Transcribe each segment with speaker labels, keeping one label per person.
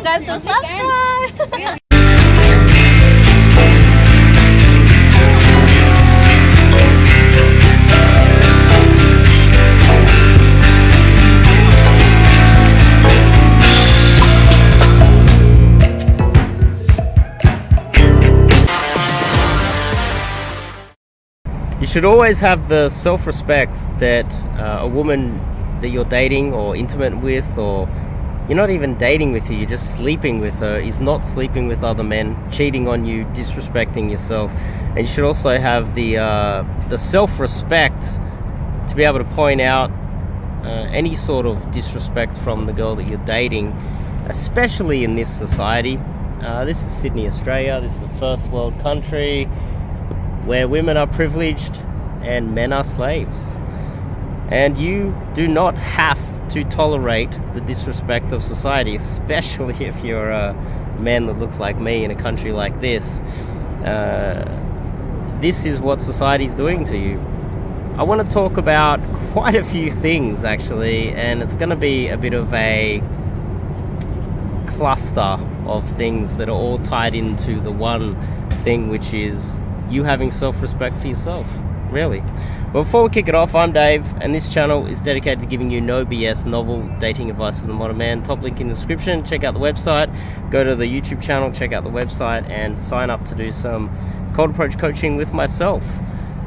Speaker 1: subscribe to subscribe.
Speaker 2: You should always have the self-respect that a woman that you're dating or intimate with, or you're not even dating with her, you're just sleeping with her, is not sleeping with other men, cheating on you, disrespecting yourself. And you should also have the self-respect to be able to point out any sort of disrespect from the girl that you're dating, especially in this society. This is Sydney, Australia. This is a first world country where women are privileged and men are slaves. And you do not have to tolerate the disrespect of society, especially if you're a man that looks like me in a country like this. This is what society is doing to you. I want to talk about quite a few things, actually, and it's going to be a bit of a cluster of things that are all tied into the one thing, which is you having self-respect for yourself, really. But before we kick it off, I'm Dave, and this channel is dedicated to giving you no BS novel dating advice for the modern man. Top link in the description. Check out the website, go to the YouTube channel, check out the website, and sign up to do some cold approach coaching with myself,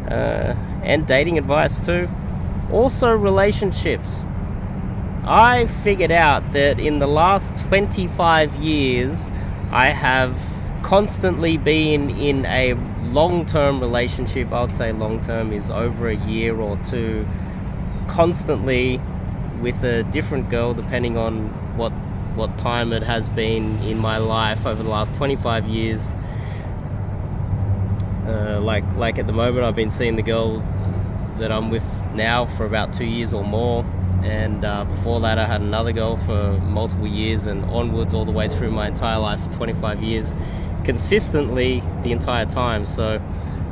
Speaker 2: and dating advice too. Also relationships. I figured out that in the last 25 years, I have constantly been in a long-term relationship. I would say long-term is over a year or two, constantly with a different girl, depending on what time it has been in my life over the last 25 years. Like at the moment, I've been seeing the girl that I'm with now for about 2 years or more, and before that I had another girl for multiple years, and onwards all the way through my entire life for 25 years, consistently the entire time. So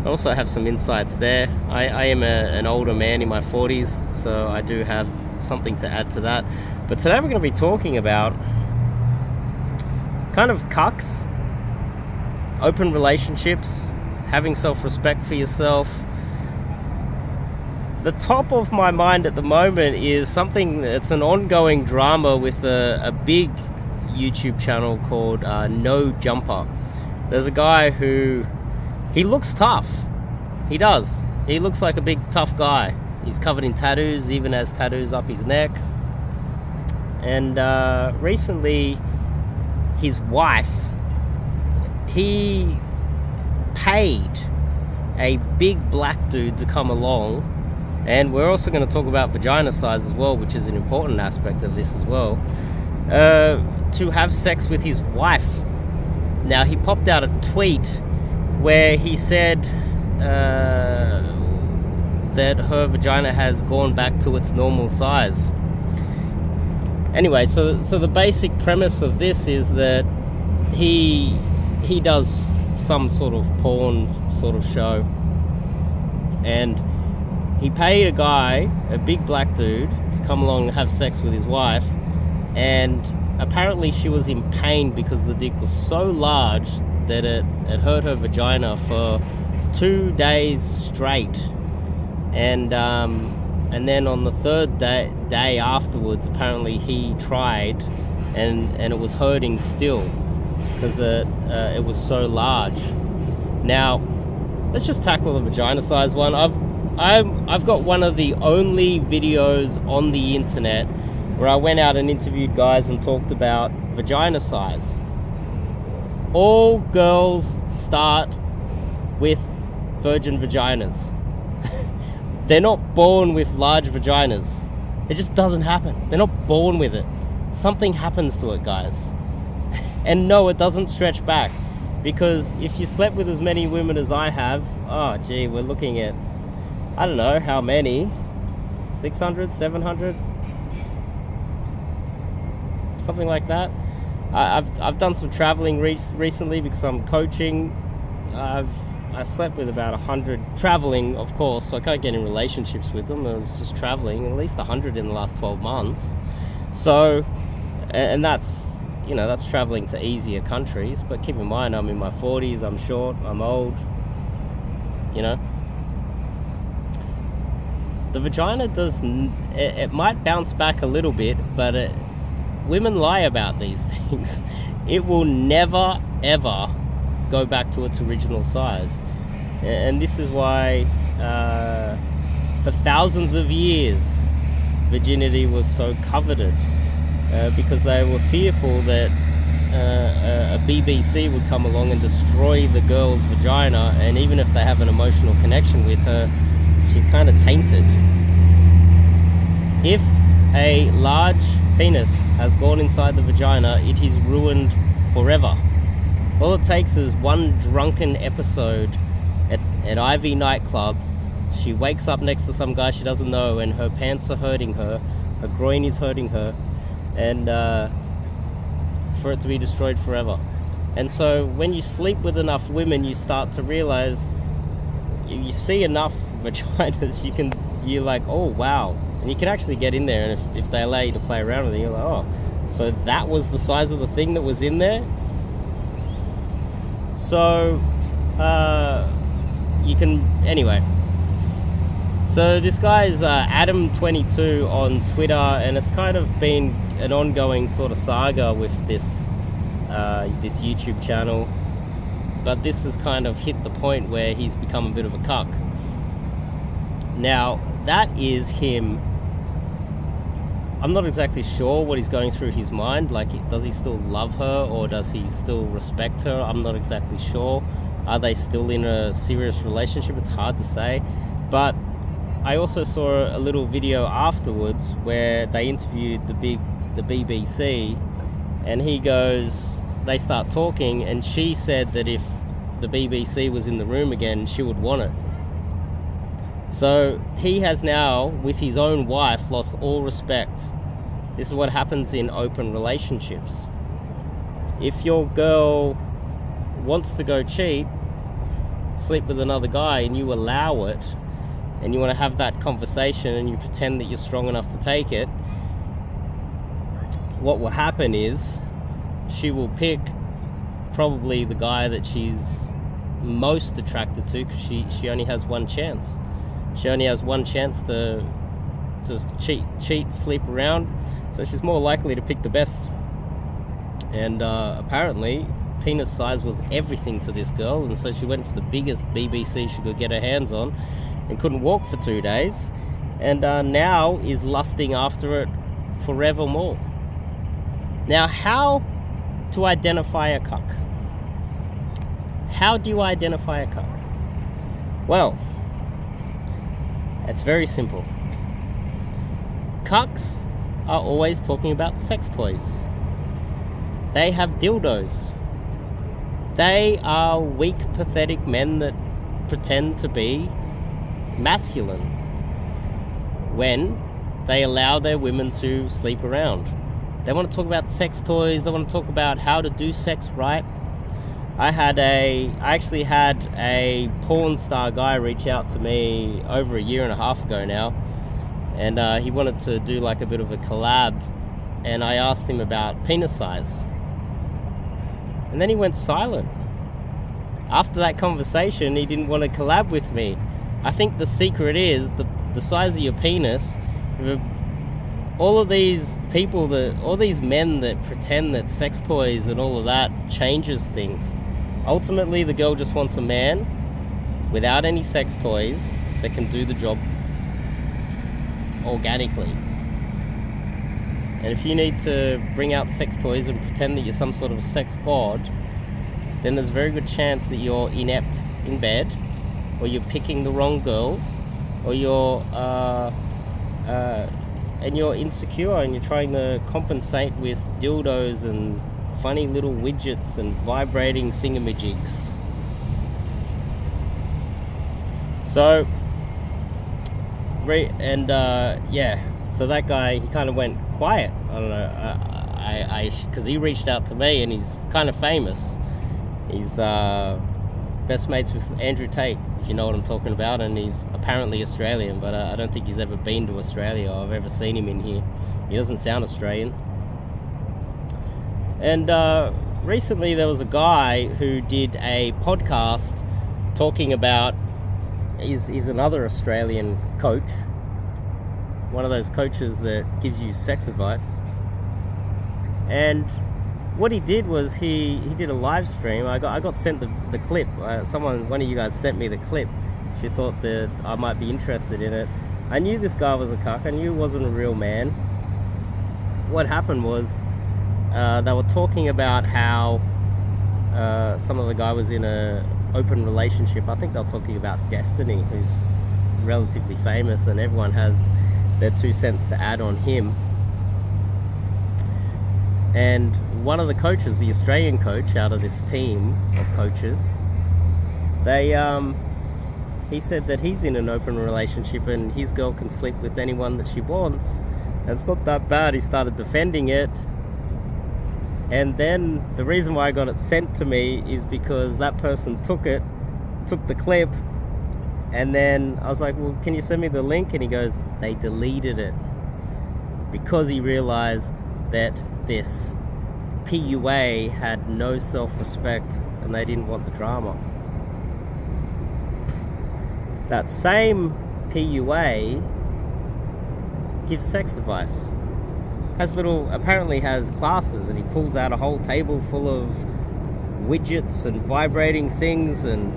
Speaker 2: I also have some insights there. I am an older man in my 40s, so I do have something to add to that. But today we're going to be talking about kind of cucks, open relationships, having self-respect for yourself. The top of my mind at the moment is something that's an ongoing drama with a big YouTube channel called No Jumper. There's a guy who, he looks tough. He does. He looks like a big tough guy. He's covered in tattoos, even has tattoos up his neck. And recently, his wife, he paid a big black dude to come along. And we're also going to talk about vagina size as well, which is an important aspect of this as well, to have sex with his wife. Now, he popped out a tweet where he said that her vagina has gone back to its normal size. Anyway, so the basic premise of this is that he does some sort of porn sort of show, and he paid a guy, a big black dude, to come along and have sex with his wife, and apparently she was in pain because the dick was so large that it hurt her vagina for 2 days straight. And then on the third day afterwards, apparently he tried, and it was hurting still because it was so large. Now, let's just tackle the vagina size one. I've got one of the only videos on the internet where I went out and interviewed guys and talked about vagina size. All girls start with virgin vaginas. They're not born with large vaginas. It just doesn't happen. They're not born with it. Something happens to it, guys. And no, it doesn't stretch back, because if you slept with as many women as I have, oh gee, we're looking at, I don't know how many, 600, 700, something like that. I've done some traveling recently because I'm coaching. I slept with about 100 traveling, of course, so I can't get in relationships with them. I was just traveling, at least 100 in the last 12 months. So, and that's you know, that's traveling to easier countries. But keep in mind, I'm in my 40s, I'm short, I'm old, you know. The vagina it might bounce back a little bit, but women lie about these things. It will never, ever go back to its original size. And this is why, for thousands of years, virginity was so coveted, because they were fearful that a BBC would come along and destroy the girl's vagina, and even if they have an emotional connection with her, she's kind of tainted. If a large penis has gone inside the vagina, it is ruined forever. All it takes is one drunken episode at Ivy nightclub. She wakes up next to some guy she doesn't know, and her pants are hurting her, her groin is hurting her, and for it to be destroyed forever. And so when you sleep with enough women, you start to realize, you see enough vaginas, you're like, oh wow. And you can actually get in there, and if they allow you to play around with it, you're like, oh, so that was the size of the thing that was in there? So, you can, anyway. So this guy is Adam22 on Twitter, and it's kind of been an ongoing sort of saga with this YouTube channel. But this has kind of hit the point where he's become a bit of a cuck. Now, that is him. I'm not exactly sure what he's going through his mind. Like, does he still love her, or does he still respect her? I'm not exactly sure. Are they still in a serious relationship? It's hard to say. But I also saw a little video afterwards where they interviewed the BBC, and he goes, they start talking, and she said that if the BBC was in the room again, she would want it. So he has now, with his own wife, lost all respect. This is what happens in open relationships. If your girl wants to go cheat, sleep with another guy, and you allow it, and you want to have that conversation, and you pretend that you're strong enough to take it, what will happen is she will pick probably the guy that she's most attracted to, because she only has one chance. She only has one chance to cheat, sleep around, so she's more likely to pick the best. And apparently penis size was everything to this girl, and so she went for the biggest BBC she could get her hands on, and couldn't walk for 2 days, and now is lusting after it forevermore. Now, how to identify a cuck? How do you identify a cuck? Well, it's very simple. Cucks are always talking about sex toys. They have dildos. They are weak, pathetic men that pretend to be masculine when they allow their women to sleep around. They want to talk about sex toys. They want to talk about how to do sex right. I actually had a porn star guy reach out to me over 1.5 years ago now, and he wanted to do like a bit of a collab, and I asked him about penis size, and then he went silent. After that conversation, he didn't want to collab with me. I think the secret is the size of your penis. All of these people, all these men that pretend that sex toys and all of that changes things. Ultimately, the girl just wants a man without any sex toys that can do the job organically. And if you need to bring out sex toys and pretend that you're some sort of a sex god, then there's a very good chance that you're inept in bed, or you're picking the wrong girls, or you're insecure and you're trying to compensate with dildos and funny little widgets and vibrating thingamajigs. So so that guy, he kind of went quiet. I don't know, because he reached out to me, and he's kind of famous. He's best mates with Andrew Tate, if you know what I'm talking about, and he's apparently Australian, but I don't think he's ever been to Australia, or I've ever seen him in here. He doesn't sound Australian. And recently there was a guy who did a podcast talking about, he's another Australian coach, one of those coaches that gives you sex advice. And what he did was he did a live stream. I got sent the clip. One of you guys sent me the clip. She thought that I might be interested in it. I knew this guy was a cuck. I knew he wasn't a real man. What happened was they were talking about how some of the guy was in a open relationship. I think they were talking about Destiny, who's relatively famous, and everyone has their 2 cents to add on him. And one of the coaches, the Australian coach out of this team of coaches, he said that he's in an open relationship and his girl can sleep with anyone that she wants. And it's not that bad. He started defending it. And then the reason why I got it sent to me is because that person took the clip, and then I was like, well, can you send me the link? And he goes, they deleted it because he realized that this PUA had no self-respect and they didn't want the drama. That same PUA gives sex advice. Apparently has classes, and he pulls out a whole table full of widgets and vibrating things and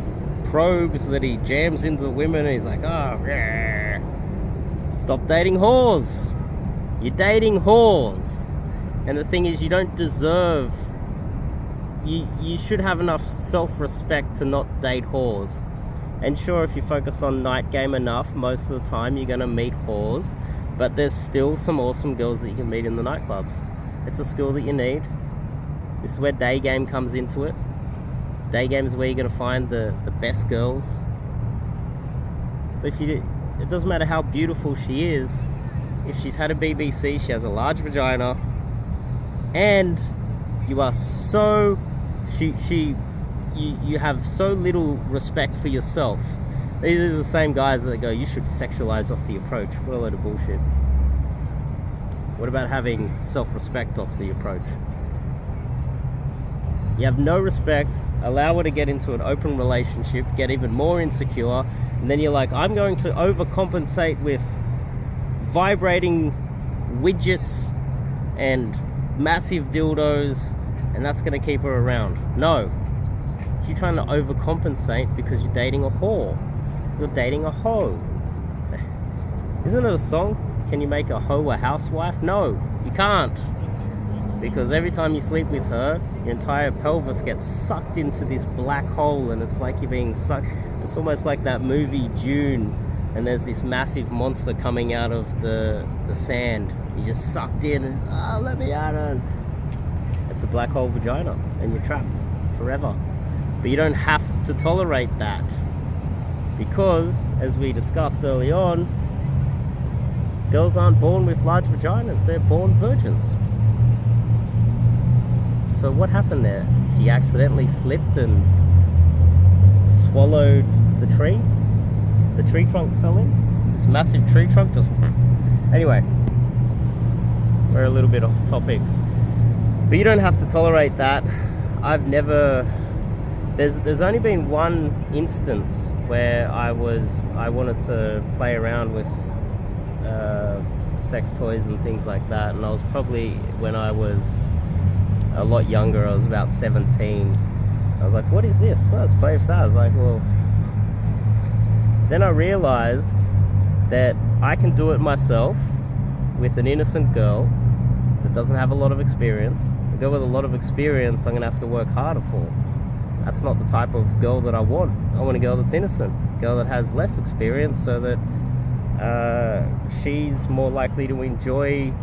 Speaker 2: probes that he jams into the women, and he's like, oh, yeah, stop dating whores. You're dating whores. And the thing is, you don't deserve, you should have enough self-respect to not date whores. And sure, if you focus on night game enough, most of the time you're going to meet whores, but there's still some awesome girls that you can meet in the nightclubs. It's a skill that you need. This is where Daygame comes into it. Daygame is where you're going to find the best girls. But it doesn't matter how beautiful she is, if she's had a BBC, she has a large vagina, and you are so, you have so little respect for yourself. These are the same guys that go, you should sexualize off the approach. What a load of bullshit. What about having self-respect off the approach? You have no respect, allow her to get into an open relationship, get even more insecure, and then you're like, I'm going to overcompensate with vibrating widgets and massive dildos, and that's going to keep her around. No. You're trying to overcompensate because you're dating a whore. You're dating a hoe. Isn't it a song? Can you make a hoe a housewife? No, you can't. Because every time you sleep with her, your entire pelvis gets sucked into this black hole, and it's like you're being sucked. It's almost like that movie Dune, and there's this massive monster coming out of the sand. You're just sucked in, and let me out. And it's a black hole vagina, and you're trapped forever. But you don't have to tolerate that, because, as we discussed early on, girls aren't born with large vaginas, they're born virgins. So what happened there? She accidentally slipped and swallowed the tree? The tree trunk fell in? This massive tree trunk just... Anyway, we're a little bit off topic. But you don't have to tolerate that. I've never... There's only been one instance where I wanted to play around with sex toys and things like that, and I was probably, when I was a lot younger, I was about 17. I was like, what is this? Oh, let's play with that. I was like, well, then I realized that I can do it myself with an innocent girl that doesn't have a lot of experience. A girl with a lot of experience, I'm gonna have to work harder for. That's not the type of girl that I want. I want a girl that's innocent, a girl that has less experience, so that she's more likely to enjoy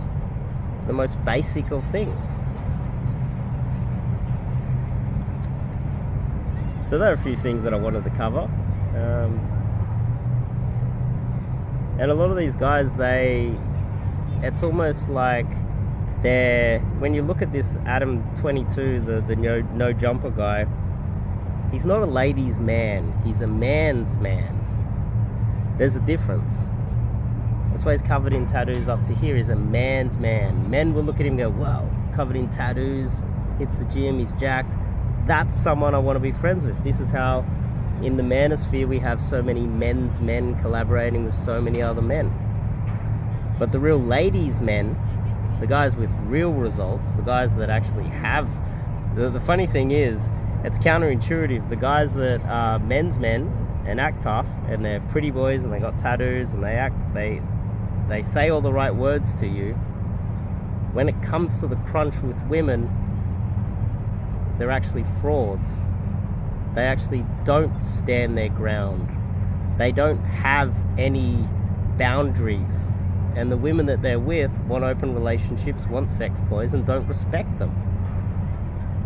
Speaker 2: the most basic of things. So there are a few things that I wanted to cover. And a lot of these guys, it's almost like when you look at this Adam 22, the no jumper guy, he's not a ladies' man, he's a man's man. There's a difference. That's why he's covered in tattoos up to here. He's a man's man. Men will look at him and go, wow, covered in tattoos, hits the gym, he's jacked. That's someone I want to be friends with. This is how in the manosphere we have so many men's men collaborating with so many other men. But the real ladies' men, the guys with real results, the guys that actually have... The funny thing is, it's counterintuitive. The guys that are men's men and act tough, and they're pretty boys, and they got tattoos, and they say all the right words to you. When it comes to the crunch with women, they're actually frauds. They actually don't stand their ground. They don't have any boundaries. And the women that they're with want open relationships, want sex toys, and don't respect them.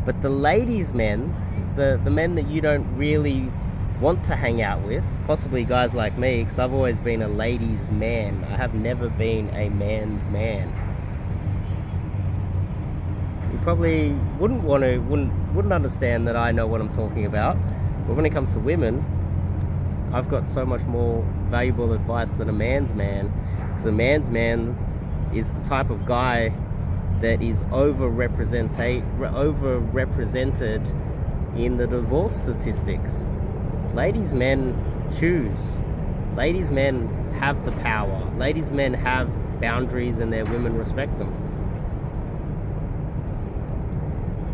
Speaker 2: But the ladies' men, the men that you don't really want to hang out with, possibly guys like me, because I've always been a ladies' man. I have never been a man's man. You probably wouldn't understand that I know what I'm talking about. But when it comes to women, I've got so much more valuable advice than a man's man. Because a man's man is the type of guy that is overrepresented in the divorce statistics. Ladies' men choose. Ladies' men have the power. Ladies' men have boundaries, and their women respect them.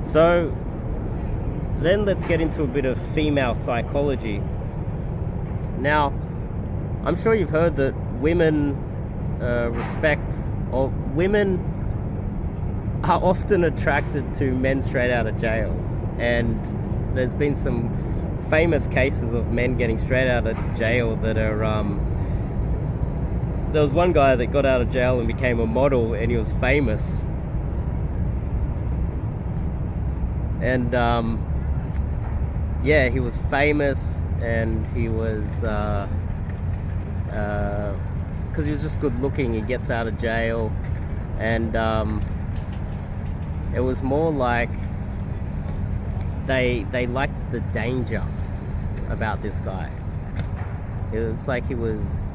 Speaker 2: So then let's get into a bit of female psychology. Now, I'm sure you've heard that women women are often attracted to men straight out of jail, and there's been some famous cases of men getting straight out of jail that are there was one guy that got out of jail and became a model, and he was famous, and yeah, he was famous, and he was because he was just good looking. He gets out of jail, and it was more like they liked the danger about this guy. It was like he was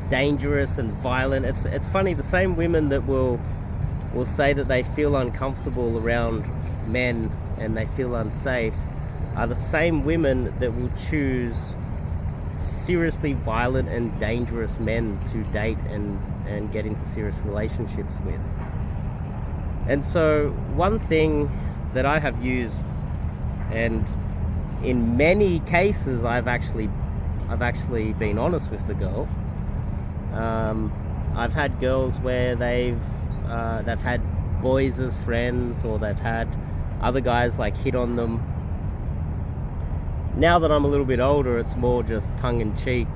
Speaker 2: dangerous and violent. It's funny, the same women that will say that they feel uncomfortable around men and they feel unsafe are the same women that will choose seriously violent and dangerous men to date and get into serious relationships with. And so one thing that I have used, and in many cases I've actually been honest with the girl. I've had girls where they've had boys as friends, or they've had other guys like hit on them. Now that I'm a little bit older, it's more just tongue-in-cheek,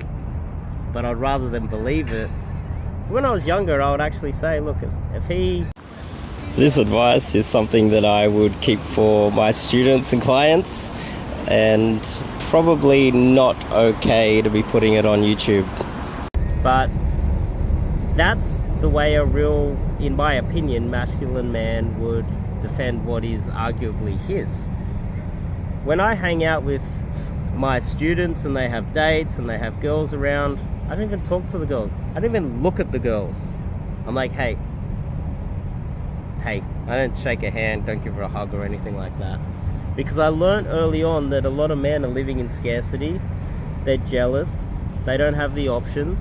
Speaker 2: but I'd rather them believe it. When I was younger, I would actually say, look, if he... This advice is something that I would keep for my students and clients, and probably not okay to be putting it on YouTube. But that's the way a real, in my opinion, masculine man would defend what is arguably his. When I hang out with my students and they have dates and they have girls around, I don't even talk to the girls. I don't even look at the girls. I'm like, hey, I don't shake a hand, don't give her a hug or anything like that. Because I learned early on that a lot of men are living in scarcity. They're jealous. They don't have the options.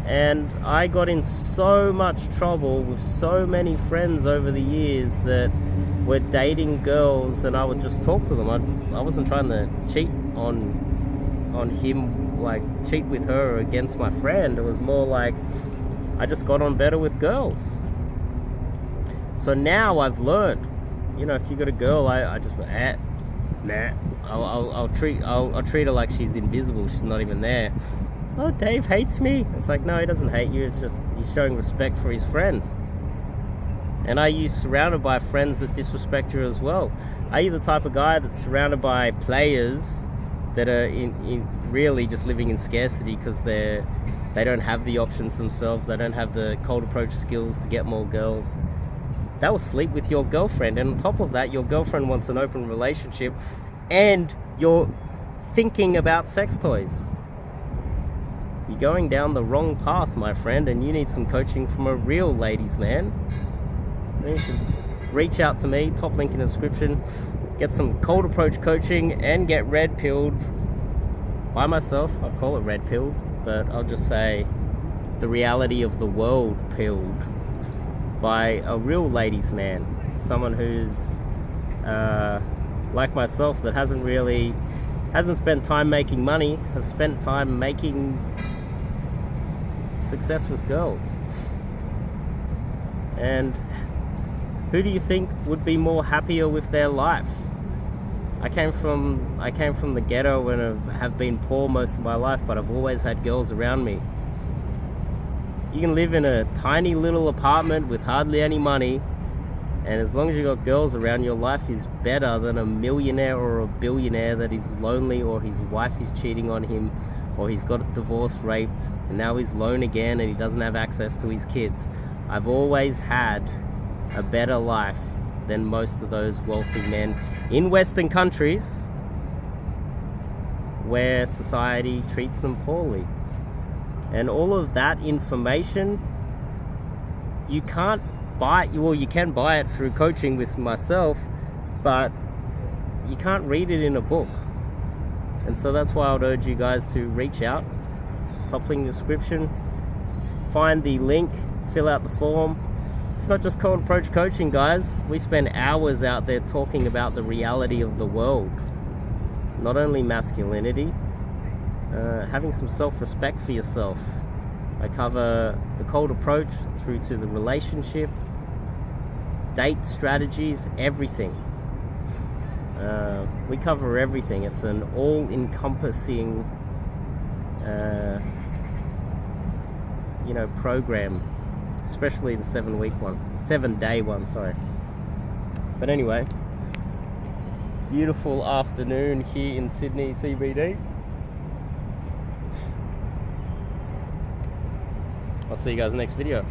Speaker 2: And I got in so much trouble with so many friends over the years that were dating girls, and I would just talk to them. I wasn't trying to cheat on him, like cheat with her against my friend. It was more like I just got on better with girls. So now I've learned, if you got a girl, I just nah. I'll treat her like she's invisible. She's not even there. Oh, Dave hates me. It's like, no, he doesn't hate you. It's just he's showing respect for his friends. And are you surrounded by friends that disrespect you as well? Are you the type of guy that's surrounded by players that are in really just living in scarcity because they don't have the options themselves, they don't have the cold approach skills to get more girls? That will sleep with your girlfriend, and on top of that, your girlfriend wants an open relationship, and you're thinking about sex toys. You're going down the wrong path, my friend, and you need some coaching from a real ladies' man. We reach out to me, top link in the description. Get some cold approach coaching and get red pilled by myself. I call it red pilled, but I'll just say the reality of the world pilled by a real ladies man, someone who's like myself, that hasn't spent time making money, has spent time making success with girls. And who do you think would be more happier with their life? I came from the ghetto and have been poor most of my life, but I've always had girls around me. You can live in a tiny little apartment with hardly any money, and as long as you got girls around, your life is better than a millionaire or a billionaire that is lonely, or his wife is cheating on him, or he's got divorced, raped, and now he's alone again and he doesn't have access to his kids. I've always had a better life than most of those wealthy men in Western countries where society treats them poorly. And all of that information, you can't buy, well, you can buy it through coaching with myself, but you can't read it in a book. And so that's why I would urge you guys to reach out, top link in the description, find the link, fill out the form. It's not just cold approach coaching, guys. We spend hours out there talking about the reality of the world. Not only masculinity, having some self-respect for yourself. I cover the cold approach through to the relationship, date strategies, everything. We cover everything. It's an all-encompassing program, especially the 7-day one, sorry. But anyway, beautiful afternoon here in Sydney CBD. I'll see you guys in the next video.